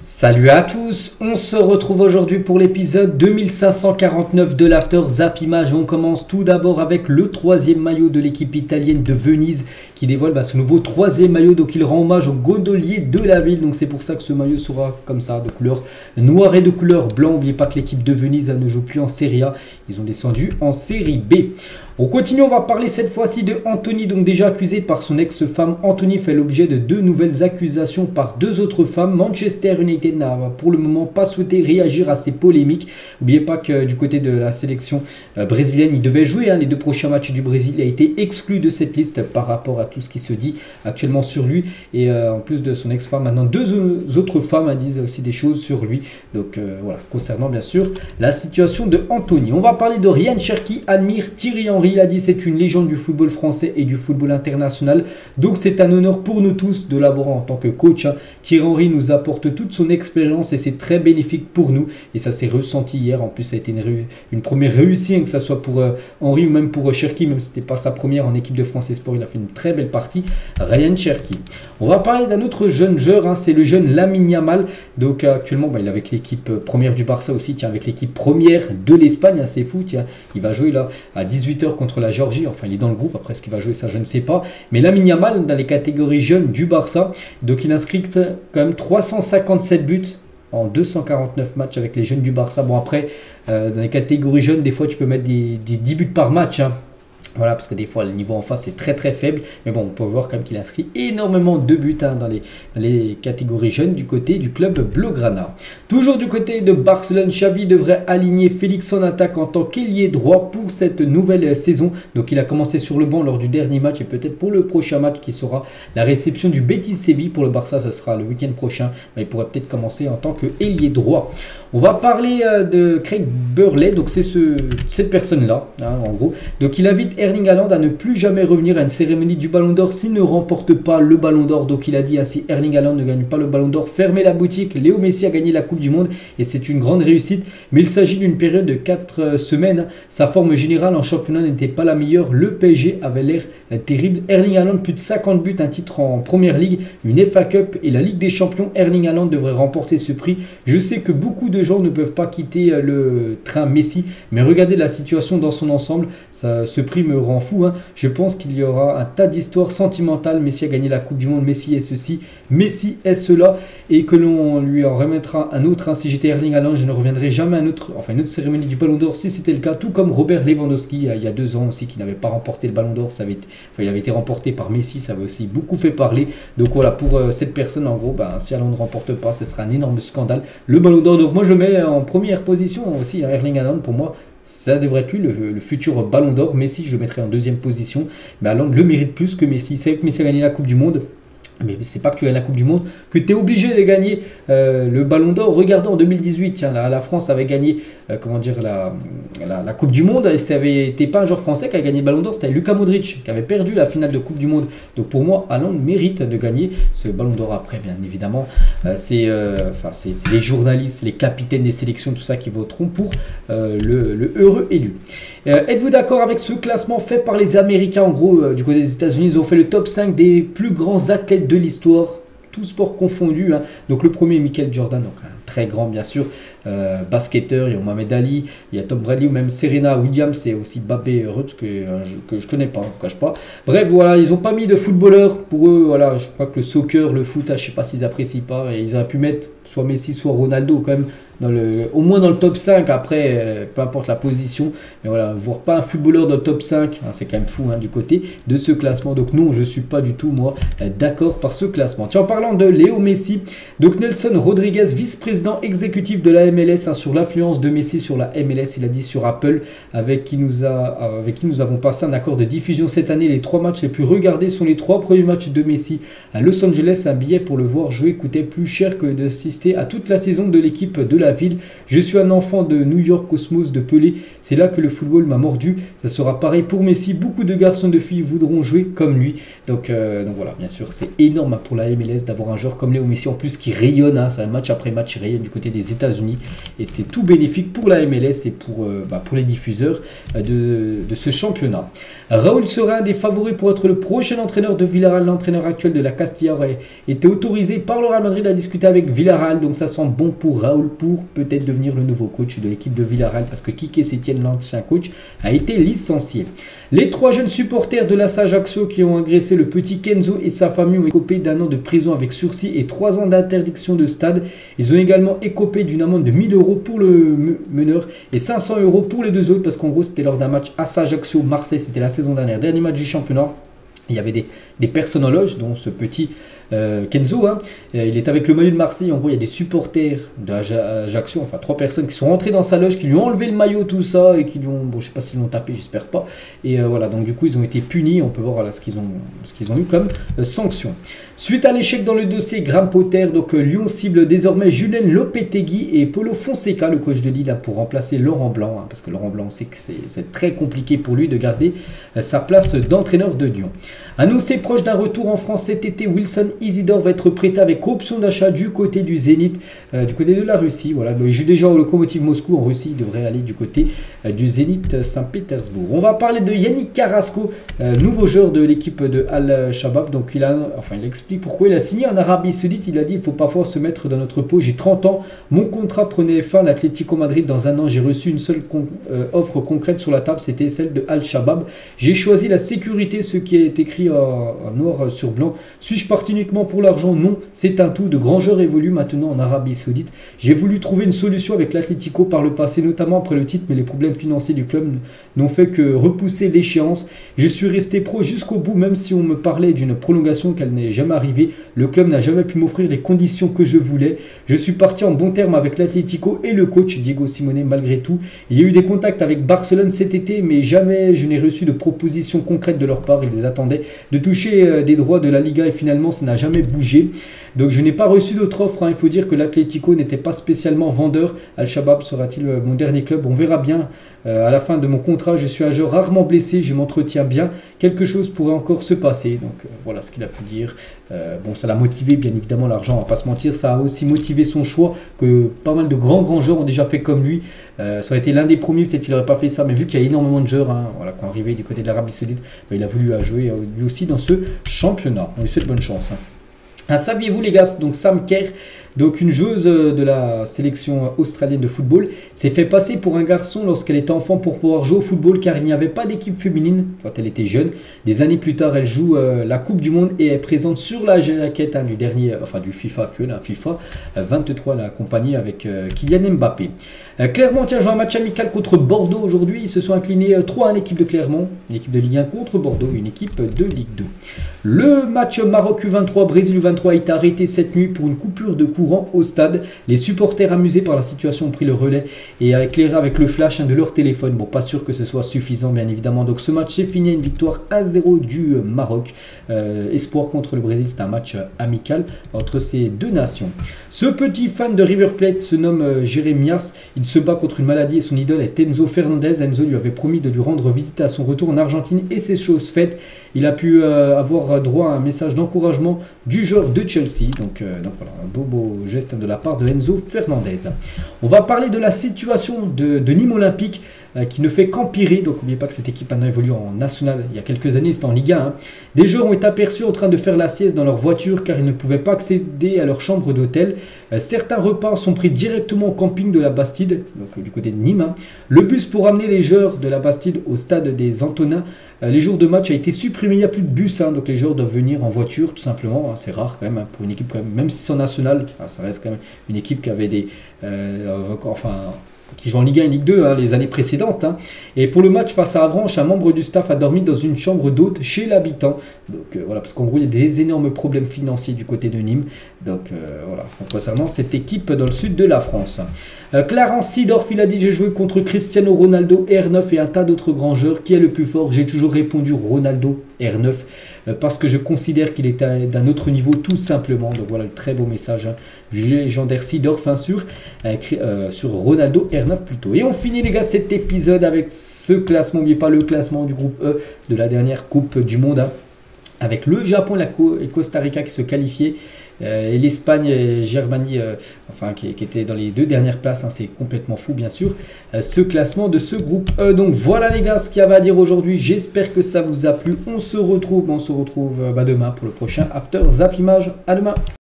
Salut à tous, on se retrouve aujourd'hui pour l'épisode 2549 de l'After Zap Image. On commence tout d'abord avec le troisième maillot de l'équipe italienne de Venise qui dévoile ce nouveau troisième maillot. Donc il rend hommage aux gondoliers de la ville. Donc c'est pour ça que ce maillot sera comme ça, de couleur noire et de couleur blanc. N'oubliez pas que l'équipe de Venise ne joue plus en Serie A, ils ont descendu en Série B. On continue, on va parler cette fois-ci de Anthony, donc déjà accusé par son ex-femme. Anthony fait l'objet de deux nouvelles accusations par deux autres femmes. Manchester United n'a pour le moment pas souhaité réagir à ces polémiques. N'oubliez pas que du côté de la sélection brésilienne, il devait jouer les deux prochains matchs du Brésil. Il a été exclu de cette liste par rapport à tout ce qui se dit actuellement sur lui. Et en plus de son ex-femme, maintenant deux autres femmes disent aussi des choses sur lui. Donc voilà, concernant bien sûr la situation de Anthony. On va parler de Ryan Cherki, admire Thierry Henry. Il a dit c'est une légende du football français et du football international. Donc c'est un honneur pour nous tous de l'avoir en tant que coach. Thierry Henry nous apporte toute son expérience et c'est très bénéfique pour nous. Et ça s'est ressenti hier. En plus ça a été une première réussite, que ce soit pour Henry ou même pour Cherki. Même si ce n'était pas sa première en équipe de France Sport, il a fait une très belle partie. Ryan Cherki. On va parler d'un autre jeune joueur. C'est le jeune Lamine Yamal. Donc actuellement il est avec l'équipe première du Barça aussi. Tiens, avec l'équipe première de l'Espagne. C'est fou. Tiens, il va jouer là à 18h contre la Géorgie. Enfin, il est dans le groupe. Après, ce qu'il va jouer, ça, je ne sais pas. Mais Lamine Yamal, dans les catégories jeunes du Barça, donc il inscrit quand même 357 buts en 249 matchs avec les jeunes du Barça. Bon, après, dans les catégories jeunes, des fois, tu peux mettre des 10 buts par match. Voilà, parce que des fois, le niveau en face est très très faible. Mais bon, on peut voir quand même qu'il inscrit énormément de buts dans les catégories jeunes du côté du club Blaugrana. Toujours du côté de Barcelone, Xavi devrait aligner Félix en attaque en tant qu'ailier droit pour cette nouvelle saison. Donc il a commencé sur le banc lors du dernier match et peut-être pour le prochain match qui sera la réception du Betis Séville. Pour le Barça, ça sera le week-end prochain. Mais il pourrait peut-être commencer en tant qu'ailier droit. On va parler de Craig Burley. Donc c'est cette personne-là, en gros. Donc il invite Erling Haaland à ne plus jamais revenir à une cérémonie du Ballon d'Or s'il ne remporte pas le Ballon d'Or. Donc il a dit si Erling Haaland ne gagne pas le Ballon d'Or, fermez la boutique. Léo Messi a gagné la Coupe du Monde et c'est une grande réussite. Mais il s'agit d'une période de 4 semaines. Sa forme générale en championnat n'était pas la meilleure. Le PSG avait l'air terrible. Erling Haaland, plus de 50 buts, un titre en Première Ligue, une FA Cup et la Ligue des Champions. Erling Haaland devrait remporter ce prix. Je sais que beaucoup de gens ne peuvent pas quitter le train Messi, mais regardez la situation dans son ensemble. Ce prix me rend fou. Je pense qu'il y aura un tas d'histoires sentimentales. Messi a gagné la Coupe du Monde, Messi est ceci, Messi est cela, et que l'on lui en remettra un autre. Si j'étais Erling Haaland, je ne reviendrai jamais à une autre cérémonie du Ballon d'Or si c'était le cas, tout comme Robert Lewandowski il y a 2 ans aussi qui n'avait pas remporté le Ballon d'Or. Il avait été remporté par Messi, ça avait aussi beaucoup fait parler. Donc voilà, pour cette personne en gros, si Haaland ne remporte pas, ce sera un énorme scandale, le Ballon d'Or. Donc moi je mets en première position aussi Erling Haaland. Pour moi ça devrait être lui le futur Ballon d'Or. Messi je le mettrai en deuxième position, mais Haaland le mérite plus que Messi. C'est vrai que Messi a gagné la Coupe du Monde, mais c'est pas que tu gagnes la Coupe du Monde que tu es obligé de gagner le Ballon d'Or. Regardez en 2018, tiens, la France avait gagné la Coupe du Monde et ça avait été pas un joueur français qui a gagné le Ballon d'Or, c'était Luka Modric qui avait perdu la finale de Coupe du Monde. Donc pour moi, Haaland mérite de gagner ce Ballon d'Or. Après, bien évidemment, c'est les journalistes, les capitaines des sélections, tout ça qui voteront pour le heureux élu. Êtes-vous d'accord avec ce classement fait par les Américains? En gros, du côté des États-Unis, ils ont fait le top 5 des plus grands athlètes de l'histoire, tous sports confondus. Donc le premier, Michael Jordan, donc un très grand bien sûr basketteur. Il y a Mohamed Ali, il y a Tom Brady ou même Serena Williams, c'est aussi Babe Ruth que je connais pas, je ne cache pas. Bref, voilà, ils n'ont pas mis de footballeurs pour eux. Voilà, je crois que le soccer, le foot, je ne sais pas s'ils apprécient pas. Et ils auraient pu mettre soit Messi, soit Ronaldo quand même. Au moins dans le top 5, après, peu importe la position. Mais voilà, voir pas un footballeur dans le top 5, c'est quand même fou du côté de ce classement. Donc non, je ne suis pas du tout, moi, d'accord par ce classement. Tiens, en parlant de Léo Messi, donc Nelson Rodriguez, vice-président exécutif de la MLS, sur l'influence de Messi sur la MLS, il a dit sur Apple, avec qui nous avons passé un accord de diffusion cette année. Les 3 matchs les plus regardés sont les 3 premiers matchs de Messi à Los Angeles. Un billet pour le voir jouer coûtait plus cher que d'assister à toute la saison de l'équipe de la ville. Je suis un enfant de New York Cosmos de Pelé. C'est là que le football m'a mordu. Ça sera pareil pour Messi. Beaucoup de garçons et de filles voudront jouer comme lui. Donc voilà, bien sûr, c'est énorme pour la MLS d'avoir un joueur comme Léo Messi en plus qui rayonne. Match après match, il rayonne du côté des États-Unis. et c'est tout bénéfique pour la MLS et pour les diffuseurs de ce championnat. Raúl sera un des favoris pour être le prochain entraîneur de Villarreal. L'entraîneur actuel de la Castilla aurait été autorisé par le Real Madrid à discuter avec Villarreal, donc ça sent bon pour Raúl pour peut-être devenir le nouveau coach de l'équipe de Villarreal, parce que Quique Setién, l'ancien coach, a été licencié. Les 3 jeunes supporters de l'AS Ajaccio qui ont agressé le petit Kenzo et sa famille ont écopé d'1 an de prison avec sursis et 3 ans d'interdiction de stade. Ils ont également écopé d'une amende de 1 000 € pour le meneur et 500 € pour les 2 autres, parce qu'en gros c'était lors d'un match AS Ajaccio-Marseille, c'était la saison dernière, dernier match du championnat. Il y avait des personnes en loge, dont ce petit Kenzo, hein. Il est avec le maillot de Marseille. En gros, il y a des supporters d'Ajaccio, enfin 3 personnes qui sont rentrées dans sa loge, qui lui ont enlevé le maillot, tout ça, et qui lui ont, bon, je sais pas s'ils l'ont tapé, j'espère pas. Et voilà, donc du coup, ils ont été punis. On peut voir voilà, ce qu'ils ont eu comme sanction. Suite à l'échec dans le dossier Graham Potter, donc Lyon cible désormais Julien Lopetegui et Paulo Fonseca, le coach de Lille, hein, pour remplacer Laurent Blanc, hein, parce que Laurent Blanc, on sait que c'est très compliqué pour lui de garder sa place d'entraîneur de Lyon. Annoncé proche d'un retour en France cet été, Wilson Isidore va être prêté avec option d'achat du côté du Zénith, du côté de la Russie. Voilà, il joue déjà au Lokomotiv Moscou en Russie, il devrait aller du côté du Zénith Saint-Pétersbourg. On va parler de Yannick Carrasco, nouveau joueur de l'équipe de Al-Shabaab. Donc il explique pourquoi il a signé en Arabie Saoudite. Il a dit: il faut parfois se mettre dans notre peau. J'ai 30 ans, mon contrat prenait fin à l'Atlético Madrid dans 1 an. J'ai reçu une seule offre concrète sur la table, c'était celle de Al-Shabaab. J'ai choisi la sécurité, ce qui est écrit en noir sur blanc. Suis-je parti uniquement pour l'argent? Non, c'est un tout. De grands joueurs évoluent maintenant en Arabie Saoudite. J'ai voulu trouver une solution avec l'Atlético par le passé, notamment après le titre, mais les problèmes financiers du club n'ont fait que repousser l'échéance. Je suis resté pro jusqu'au bout, même si on me parlait d'une prolongation qu'elle n'est jamais arrivée. Le club n'a jamais pu m'offrir les conditions que je voulais. Je suis parti en bon terme avec l'Atlético et le coach Diego Simeone malgré tout. Il y a eu des contacts avec Barcelone cet été, mais jamais je n'ai reçu de proposition concrète de leur part. Ils attendaient de toucher des droits de la Liga et finalement ça n'a jamais bougé. Donc je n'ai pas reçu d'autres offres, hein. Il faut dire que l'Atlético n'était pas spécialement vendeur. Al-Shabaab sera-t-il mon dernier club? On verra bien. À la fin de mon contrat, je suis un joueur rarement blessé, je m'entretiens bien. Quelque chose pourrait encore se passer. Donc voilà ce qu'il a pu dire. Bon, ça l'a motivé, bien évidemment, l'argent, on va pas se mentir. Ça a aussi motivé son choix, que pas mal de grands joueurs ont déjà fait comme lui. Ça aurait été l'un des premiers, peut-être qu'il n'aurait pas fait ça. Mais vu qu'il y a énormément de joueurs, hein, voilà, qui ont arrivé du côté de l'Arabie Saoudite, il a voulu jouer lui aussi dans ce championnat. On lui souhaite bonne chance, hein. Saviez-vous les gars, donc Sam Kerr, donc une joueuse de la sélection australienne de football, s'est fait passer pour un garçon lorsqu'elle était enfant pour pouvoir jouer au football, car il n'y avait pas d'équipe féminine quand elle était jeune. Des années plus tard, elle joue la Coupe du Monde et est présente sur la jaquette, hein, du FIFA actuel, hein, FIFA 23, elle a accompagné avec Kylian Mbappé. Clermont tient joué un match amical contre Bordeaux aujourd'hui. Ils se sont inclinés 3-1, l'équipe de Clermont, une équipe de Ligue 1 contre Bordeaux, une équipe de Ligue 2. Le match Maroc U23, Brésil U23 a été arrêté cette nuit pour une coupure de courant au stade. Les supporters amusés par la situation ont pris le relais et a éclairé avec le flash de leur téléphone. Bon, pas sûr que ce soit suffisant, bien évidemment. Donc ce match s'est fini à une victoire 1-0 du Maroc. Espoir contre le Brésil, c'est un match amical entre ces deux nations. Ce petit fan de River Plate se nomme Jérémias. Il se bat contre une maladie et son idole est Enzo Fernandez. Enzo lui avait promis de lui rendre visite à son retour en Argentine et c'est chose faite. Il a pu avoir droit à un message d'encouragement du joueur de Chelsea. Donc voilà, un beau geste de la part de Enzo Fernandez. On va parler de la situation de Nîmes Olympique qui ne fait qu'empirer. Donc n'oubliez pas que cette équipe a évolué en national il y a quelques années, c'était en Ligue 1. Hein. Des joueurs ont été aperçus en train de faire la sieste dans leur voiture car ils ne pouvaient pas accéder à leur chambre d'hôtel. Certains repas sont pris directement au camping de la Bastide, donc du côté de Nîmes. Hein. Le bus pour amener les joueurs de la Bastide au stade des Antonins les jours de match a été supprimé. Il n'y a plus de bus, hein, donc les joueurs doivent venir en voiture tout simplement. Hein. C'est rare quand même hein, pour une équipe, quand même si c'est en national, ça reste quand même une équipe qui avait des... qui joue en Ligue 1 et Ligue 2 hein, les années précédentes. Hein. Et pour le match face à Avranches, un membre du staff a dormi dans une chambre d'hôte chez l'habitant. Donc voilà, parce qu'en gros, il y a des énormes problèmes financiers du côté de Nîmes. Donc voilà, concernant cette équipe dans le sud de la France. Clarence Seedorf, il a dit: j'ai joué contre Cristiano Ronaldo, R9 et un tas d'autres grands joueurs. Qui est le plus fort? J'ai toujours répondu Ronaldo, R9. Parce que je considère qu'il est d'un autre niveau tout simplement. Donc voilà le très beau message hein, du légendaire Seedorf hein, sur Ronaldo R9 plutôt. Et on finit les gars cet épisode avec ce classement. N'oubliez pas le classement du groupe E de la dernière Coupe du Monde hein, avec le Japon et Costa Rica qui se qualifiaient. et l'Espagne et Germanie, enfin qui étaient dans les 2 dernières places, hein, c'est complètement fou bien sûr, ce classement de ce groupe E. Donc voilà les gars ce qu'il y avait à dire aujourd'hui, j'espère que ça vous a plu, on se retrouve demain pour le prochain After Zap Image, à demain.